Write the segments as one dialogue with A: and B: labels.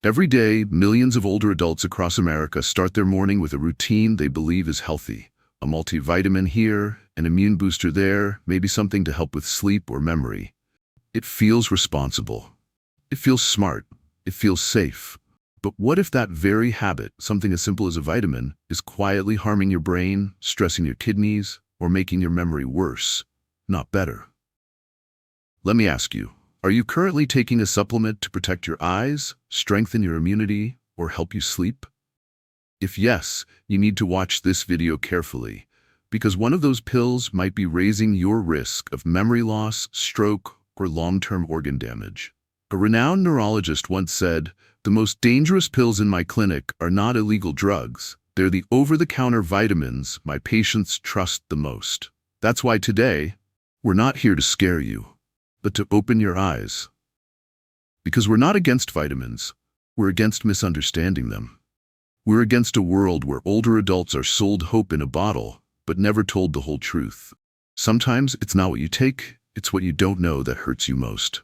A: Every day, millions of older adults across America start their morning with a routine they believe is healthy. A multivitamin here, an immune booster there, maybe something to help with sleep or memory. It feels responsible. It feels smart. It feels safe. But what if that very habit, something as simple as a vitamin, is quietly harming your brain, stressing your kidneys, or making your memory worse, not better? Let me ask you, are you currently taking a supplement to protect your eyes, strengthen your immunity, or help you sleep? If yes, you need to watch this video carefully, because one of those pills might be raising your risk of memory loss, stroke, or long-term organ damage. A renowned neurologist once said, "The most dangerous pills in my clinic are not illegal drugs. They're the over-the-counter vitamins my patients trust the most." That's why today, we're not here to scare you, but to open your eyes. Because we're not against vitamins, we're against misunderstanding them. We're against a world where older adults are sold hope in a bottle, but never told the whole truth. Sometimes it's not what you take, it's what you don't know that hurts you most.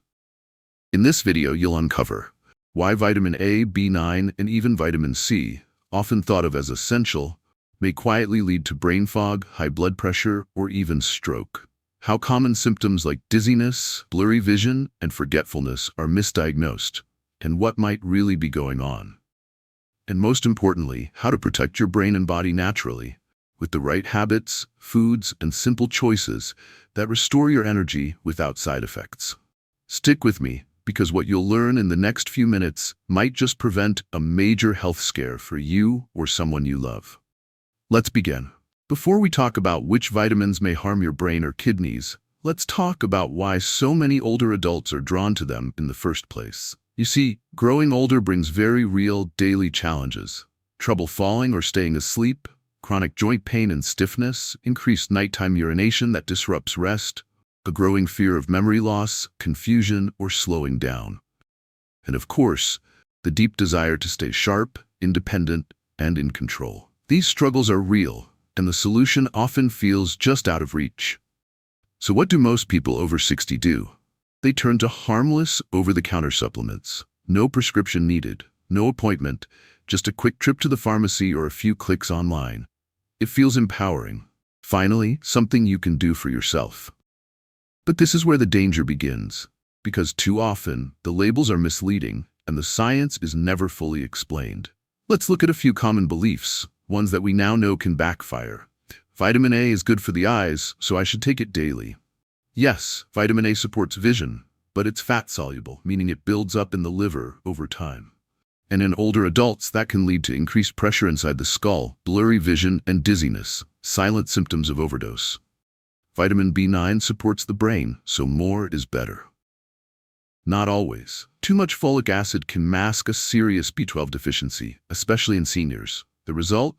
A: In this video, you'll uncover why vitamin A, B9, and even vitamin C, often thought of as essential, may quietly lead to brain fog, high blood pressure, or even stroke. How common symptoms like dizziness, blurry vision, and forgetfulness are misdiagnosed, and what might really be going on. And most importantly, how to protect your brain and body naturally, with the right habits, foods, and simple choices that restore your energy without side effects. Stick with me, because what you'll learn in the next few minutes might just prevent a major health scare for you or someone you love. Let's begin. Before we talk about which vitamins may harm your brain or kidneys, let's talk about why so many older adults are drawn to them in the first place. You see, growing older brings very real daily challenges. Trouble falling or staying asleep, chronic joint pain and stiffness, increased nighttime urination that disrupts rest, a growing fear of memory loss, confusion, or slowing down. And of course, the deep desire to stay sharp, independent, and in control. These struggles are real, and the solution often feels just out of reach. So what do most people over 60 do? They turn to harmless, over-the-counter supplements. No prescription needed, no appointment, just a quick trip to the pharmacy or a few clicks online. It feels empowering. Finally, something you can do for yourself. But this is where the danger begins, because too often, the labels are misleading and the science is never fully explained. Let's look at a few common beliefs, ones that we now know can backfire. Vitamin A is good for the eyes, so I should take it daily. Yes, vitamin A supports vision, but it's fat-soluble, meaning it builds up in the liver over time. And in older adults, that can lead to increased pressure inside the skull, blurry vision, and dizziness, silent symptoms of overdose. Vitamin B9 supports the brain, so more is better. Not always. Too much folic acid can mask a serious B12 deficiency, especially in seniors. The result?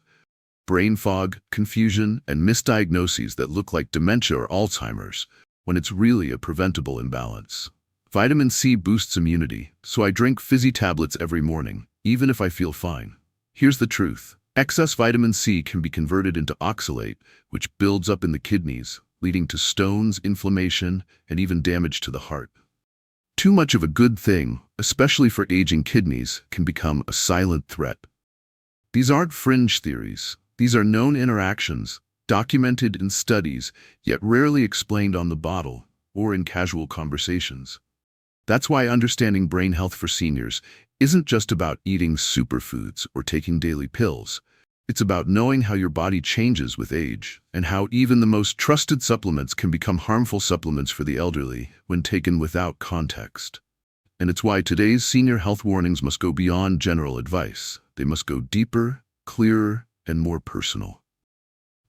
A: Brain fog, confusion, and misdiagnoses that look like dementia or Alzheimer's, when it's really a preventable imbalance. Vitamin C boosts immunity, so I drink fizzy tablets every morning, even if I feel fine. Here's the truth. Excess vitamin C can be converted into oxalate, which builds up in the kidneys, leading to stones, inflammation, and even damage to the heart. Too much of a good thing, especially for aging kidneys, can become a silent threat. These aren't fringe theories. These are known interactions, documented in studies, yet rarely explained on the bottle or in casual conversations. That's why understanding brain health for seniors isn't just about eating superfoods or taking daily pills. It's about knowing how your body changes with age and how even the most trusted supplements can become harmful supplements for the elderly when taken without context. And it's why today's senior health warnings must go beyond general advice. They must go deeper, clearer, and more personal.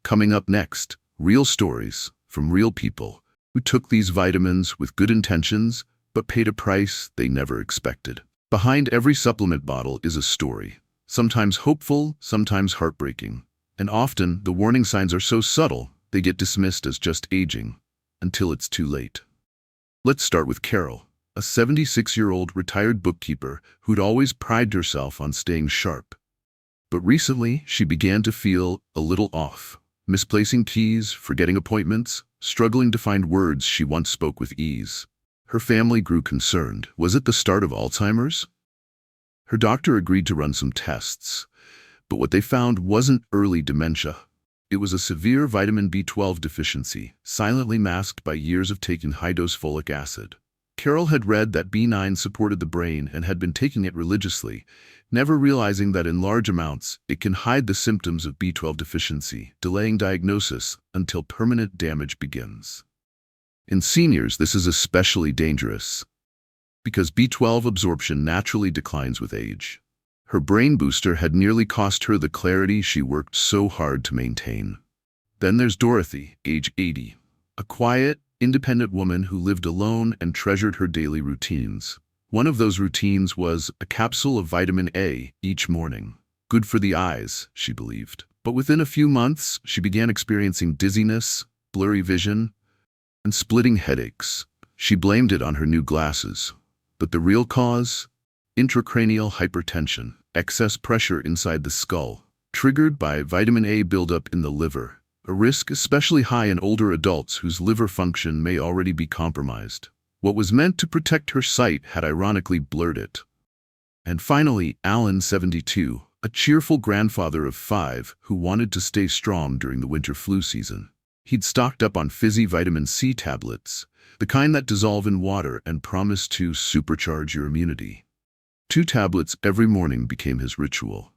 A: Coming up next, real stories from real people who took these vitamins with good intentions but paid a price they never expected. Behind every supplement bottle is a story, sometimes hopeful, sometimes heartbreaking. And often, the warning signs are so subtle, they get dismissed as just aging, until it's too late. Let's start with Carol, a 76-year-old retired bookkeeper who'd always prided herself on staying sharp. But recently, she began to feel a little off, misplacing keys, forgetting appointments, struggling to find words she once spoke with ease. Her family grew concerned. Was it the start of Alzheimer's? Her doctor agreed to run some tests, but what they found wasn't early dementia. It was a severe vitamin B12 deficiency, silently masked by years of taking high-dose folic acid. Carol had read that B9 supported the brain and had been taking it religiously, never realizing that in large amounts it can hide the symptoms of B12 deficiency, delaying diagnosis until permanent damage begins. In seniors, this is especially dangerous because B12 absorption naturally declines with age. Her brain booster had nearly cost her the clarity she worked so hard to maintain. Then there's Dorothy, age 80, a quiet, independent woman who lived alone and treasured her daily routines. One of those routines was a capsule of vitamin A each morning. Good for the eyes, she believed. But within a few months, she began experiencing dizziness, blurry vision, and splitting headaches. She blamed it on her new glasses. But the real cause? Intracranial hypertension, excess pressure inside the skull, triggered by vitamin A buildup in the liver, a risk especially high in older adults whose liver function may already be compromised. What was meant to protect her sight had ironically blurred it. And finally, Alan, 72, a cheerful grandfather of 5 who wanted to stay strong during the winter flu season. He'd stocked up on fizzy vitamin C tablets, the kind that dissolve in water and promise to supercharge your immunity. 2 tablets every morning became his ritual.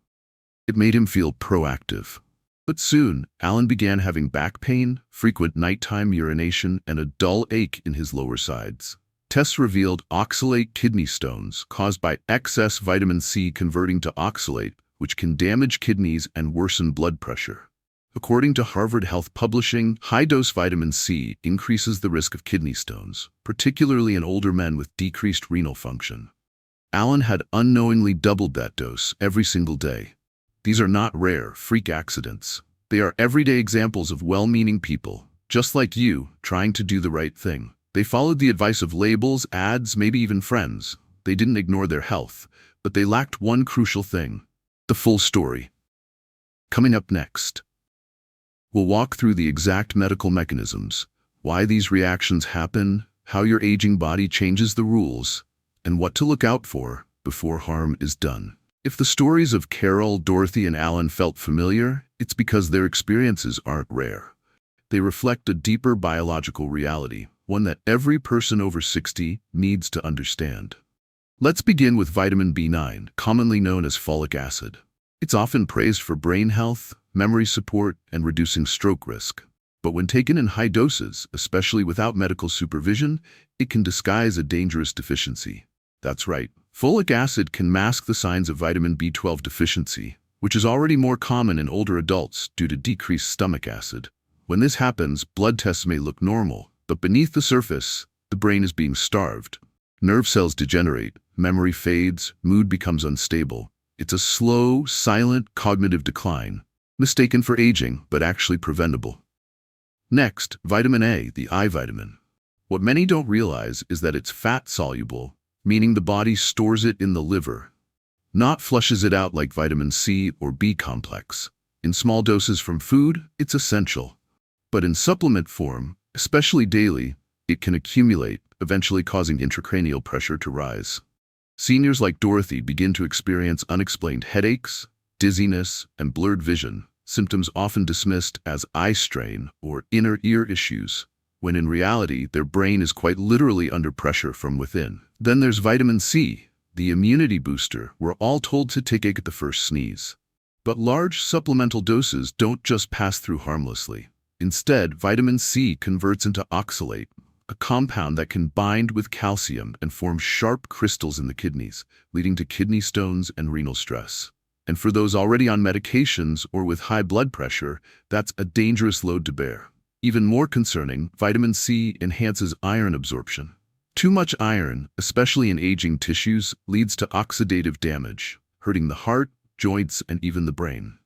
A: It made him feel proactive. But soon, Alan began having back pain, frequent nighttime urination, and a dull ache in his lower sides. Tests revealed oxalate kidney stones caused by excess vitamin C converting to oxalate, which can damage kidneys and worsen blood pressure. According to Harvard Health Publishing, high-dose vitamin C increases the risk of kidney stones, particularly in older men with decreased renal function. Alan had unknowingly doubled that dose every single day. These are not rare, freak accidents. They are everyday examples of well-meaning people, just like you, trying to do the right thing. They followed the advice of labels, ads, maybe even friends. They didn't ignore their health, but they lacked one crucial thing: the full story. Coming up next, we'll walk through the exact medical mechanisms, why these reactions happen, how your aging body changes the rules, and what to look out for before harm is done. If the stories of Carol, Dorothy, and Alan felt familiar, it's because their experiences aren't rare. They reflect a deeper biological reality, one that every person over 60 needs to understand. Let's begin with vitamin B9, commonly known as folic acid. It's often praised for brain health, memory support, and reducing stroke risk. But when taken in high doses, especially without medical supervision, it can disguise a dangerous deficiency. That's right. Folic acid can mask the signs of vitamin B12 deficiency, which is already more common in older adults due to decreased stomach acid. When this happens, blood tests may look normal, but beneath the surface, the brain is being starved. Nerve cells degenerate, memory fades, mood becomes unstable. It's a slow, silent cognitive decline, mistaken for aging, but actually preventable. Next, vitamin A, the eye vitamin. What many don't realize is that it's fat-soluble, meaning the body stores it in the liver, not flushes it out like vitamin C or B complex. In small doses from food, it's essential. But in supplement form, especially daily, it can accumulate, eventually causing intracranial pressure to rise. Seniors like Dorothy begin to experience unexplained headaches, dizziness, and blurred vision, symptoms often dismissed as eye strain or inner ear issues, when in reality their brain is quite literally under pressure from within. Then there's vitamin C, the immunity booster we're all told to take at the first sneeze. But large supplemental doses don't just pass through harmlessly. Instead, vitamin C converts into oxalate, a compound that can bind with calcium and form sharp crystals in the kidneys, leading to kidney stones and renal stress. And for those already on medications or with high blood pressure, that's a dangerous load to bear. Even more concerning, vitamin C enhances iron absorption. Too much iron, especially in aging tissues, leads to oxidative damage, hurting the heart, joints, and even the brain.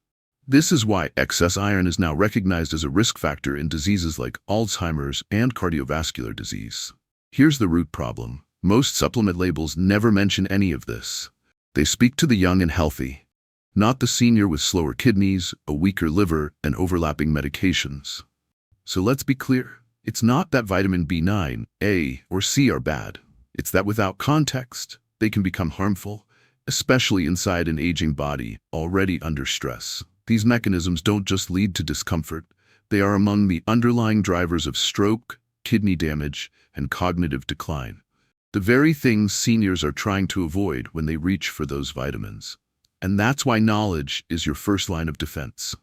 A: This is why excess iron is now recognized as a risk factor in diseases like Alzheimer's and cardiovascular disease. Here's the root problem. Most supplement labels never mention any of this. They speak to the young and healthy, not the senior with slower kidneys, a weaker liver, and overlapping medications. So let's be clear. It's not that vitamin B9, A, or C are bad. It's that without context, they can become harmful, especially inside an aging body already under stress. These mechanisms don't just lead to discomfort, they are among the underlying drivers of stroke, kidney damage, and cognitive decline. The very things seniors are trying to avoid when they reach for those vitamins. And that's why knowledge is your first line of defense.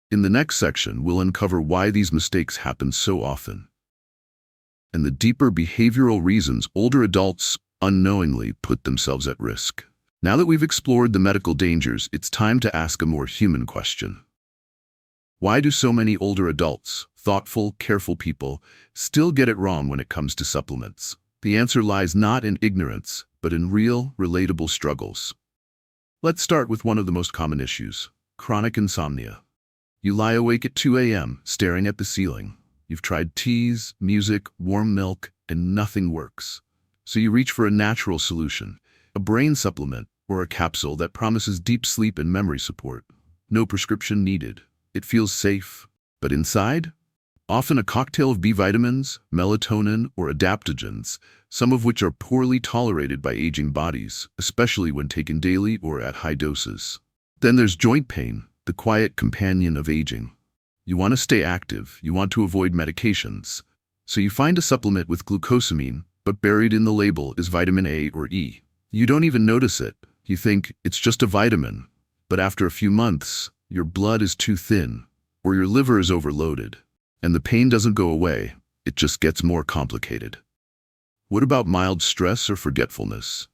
A: In the next section, we'll uncover why these mistakes happen so often, and the deeper behavioral reasons older adults unknowingly put themselves at risk. Now that we've explored the medical dangers, it's time to ask a more human question. Why do so many older adults, thoughtful, careful people, still get it wrong when it comes to supplements? The answer lies not in ignorance, but in real, relatable struggles. Let's start with one of the most common issues: chronic insomnia. You lie awake at 2 a.m., staring at the ceiling. You've tried teas, music, warm milk, and nothing works. So you reach for a natural solution, a brain supplement or a capsule that promises deep sleep and memory support. No prescription needed. It feels safe. But inside? Often a cocktail of B vitamins, melatonin, or adaptogens, some of which are poorly tolerated by aging bodies, especially when taken daily or at high doses. Then there's joint pain, the quiet companion of aging. You want to stay active, you want to avoid medications. So you find a supplement with glucosamine, but buried in the label is vitamin A or E. You don't even notice it. You think it's just a vitamin. But after a few months, your blood is too thin, or your liver is overloaded. And the pain doesn't go away, it just gets more complicated. What about mild stress or forgetfulness?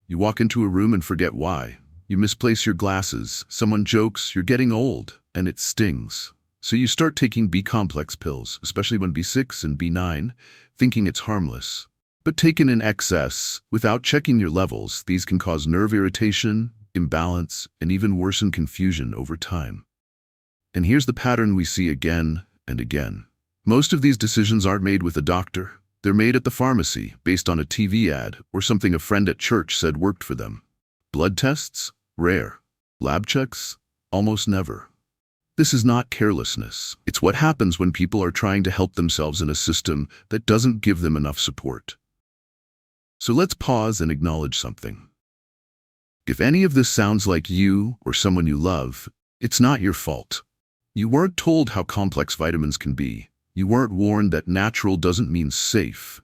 A: You walk into a room and forget why. You misplace your glasses, someone jokes you're getting old, and it stings. So you start taking B-complex pills, especially when B6 and B9, thinking it's harmless. But taken in excess, without checking your levels, these can cause nerve irritation, imbalance, and even worsen confusion over time. And here's the pattern we see again and again. Most of these decisions aren't made with a doctor. They're made at the pharmacy, based on a TV ad or something a friend at church said worked for them. Blood tests? Rare. Lab checks? Almost never. This is not carelessness. It's what happens when people are trying to help themselves in a system that doesn't give them enough support. So let's pause and acknowledge something. If any of this sounds like you or someone you love, it's not your fault. You weren't told how complex vitamins can be. You weren't warned that natural doesn't mean safe.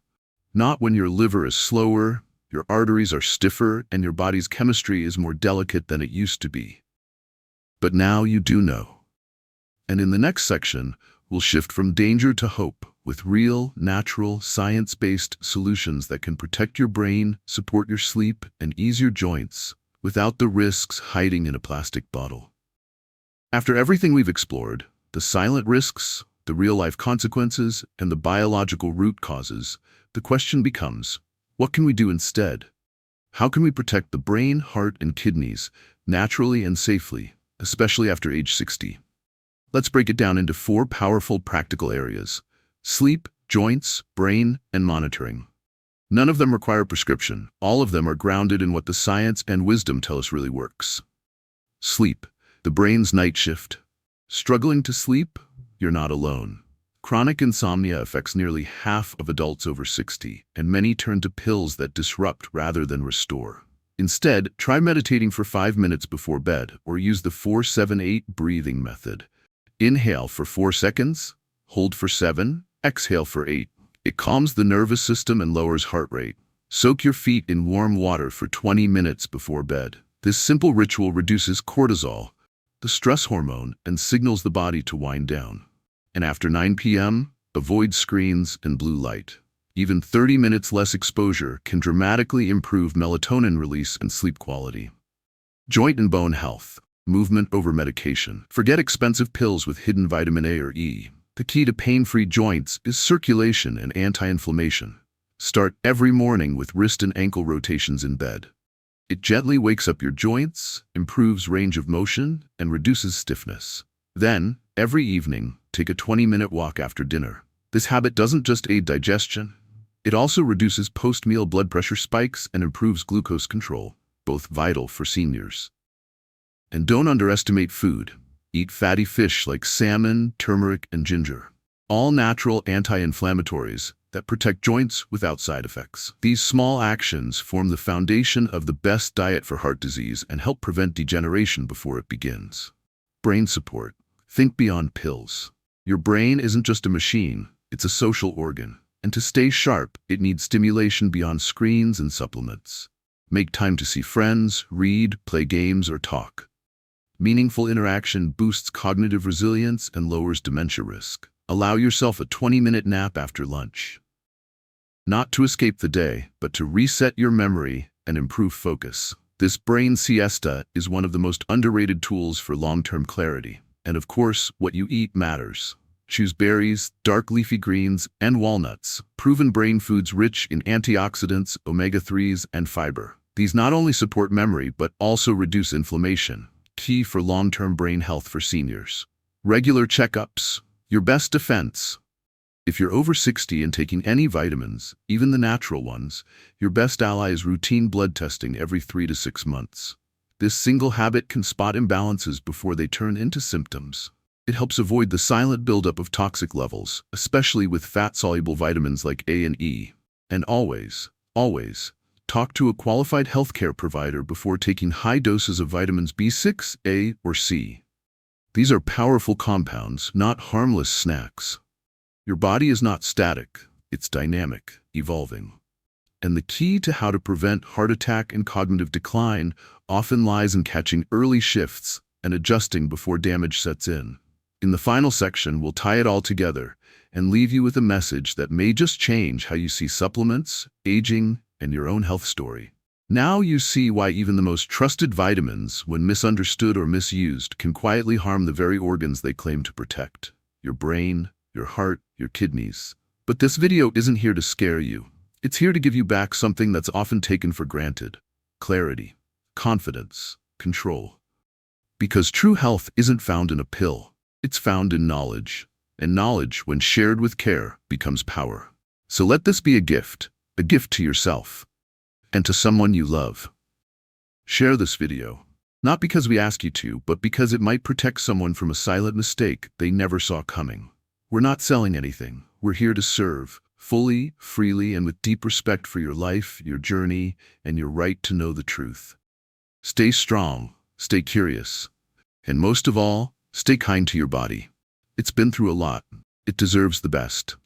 A: Not when your liver is slower, your arteries are stiffer, and your body's chemistry is more delicate than it used to be. But now you do know. And in the next section, we'll shift from danger to hope with real, natural, science-based solutions that can protect your brain, support your sleep, and ease your joints without the risks hiding in a plastic bottle. After everything we've explored, the silent risks, the real-life consequences, and the biological root causes, the question becomes, what can we do instead? How can we protect the brain, heart, and kidneys naturally and safely, especially after age 60? Let's break it down into 4 powerful practical areas: sleep, joints, brain, and monitoring. None of them require prescription. All of them are grounded in what the science and wisdom tell us really works. Sleep, the brain's night shift. Struggling to sleep? You're not alone. Chronic insomnia affects nearly half of adults over 60, and many turn to pills that disrupt rather than restore. Instead, try meditating for 5 minutes before bed, or use the 4-7-8 breathing method. Inhale for 4 seconds, hold for 7, exhale for 8. It calms the nervous system and lowers heart rate. Soak your feet in warm water for 20 minutes before bed. This simple ritual reduces cortisol, the stress hormone, and signals the body to wind down. And after 9 p.m., avoid screens and blue light. Even 30 minutes less exposure can dramatically improve melatonin release and sleep quality. Joint and bone health. Movement over medication. Forget expensive pills with hidden vitamin A or E. The key to pain-free joints is circulation and anti-inflammation. Start every morning with wrist and ankle rotations in bed. It gently wakes up your joints, improves range of motion, and reduces stiffness. Then, every evening, take a 20-minute walk after dinner. This habit doesn't just aid digestion, it also reduces post-meal blood pressure spikes and improves glucose control, both vital for seniors. And don't underestimate food. Eat fatty fish like salmon, turmeric, and ginger. all natural anti-inflammatories that protect joints without side effects. These small actions form the foundation of the best diet for heart disease and help prevent degeneration before it begins. Brain support. Think beyond pills. Your brain isn't just a machine, it's a social organ. And to stay sharp, it needs stimulation beyond screens and supplements. Make time to see friends, read, play games, or talk. Meaningful interaction boosts cognitive resilience and lowers dementia risk. Allow yourself a 20-minute nap after lunch. Not to escape the day, but to reset your memory and improve focus. This brain siesta is one of the most underrated tools for long-term clarity. And of course, what you eat matters. Choose berries, dark leafy greens, and walnuts, proven brain foods rich in antioxidants, omega-3s, and fiber. These not only support memory, but also reduce inflammation, key for long-term brain health for seniors. Regular checkups, your best defense. If you're over 60 and taking any vitamins, even the natural ones, your best ally is routine blood testing every 3 to 6 months. This single habit can spot imbalances before they turn into symptoms. It helps avoid the silent buildup of toxic levels, especially with fat-soluble vitamins like A and E. And always, talk to a qualified healthcare provider before taking high doses of vitamins B6, A, or C. These are powerful compounds, not harmless snacks. Your body is not static, it's dynamic, evolving. And the key to how to prevent heart attack and cognitive decline often lies in catching early shifts and adjusting before damage sets in. In the final section, we'll tie it all together and leave you with a message that may just change how you see supplements, aging, and your own health story. Now you see why even the most trusted vitamins, when misunderstood or misused, can quietly harm the very organs they claim to protect. Your brain, your heart, your kidneys. But this video isn't here to scare you. It's here to give you back something that's often taken for granted: clarity, confidence, control. Because true health isn't found in a pill. It's found in knowledge. And knowledge, when shared with care, becomes power. So let this be a gift to yourself and to someone you love. Share this video, not because we ask you to, but because it might protect someone from a silent mistake they never saw coming. We're not selling anything. We're here to serve, fully, freely, and with deep respect for your life, your journey, and your right to know the truth. Stay strong, stay curious, and most of all, stay kind to your body. It's been through a lot. It deserves the best.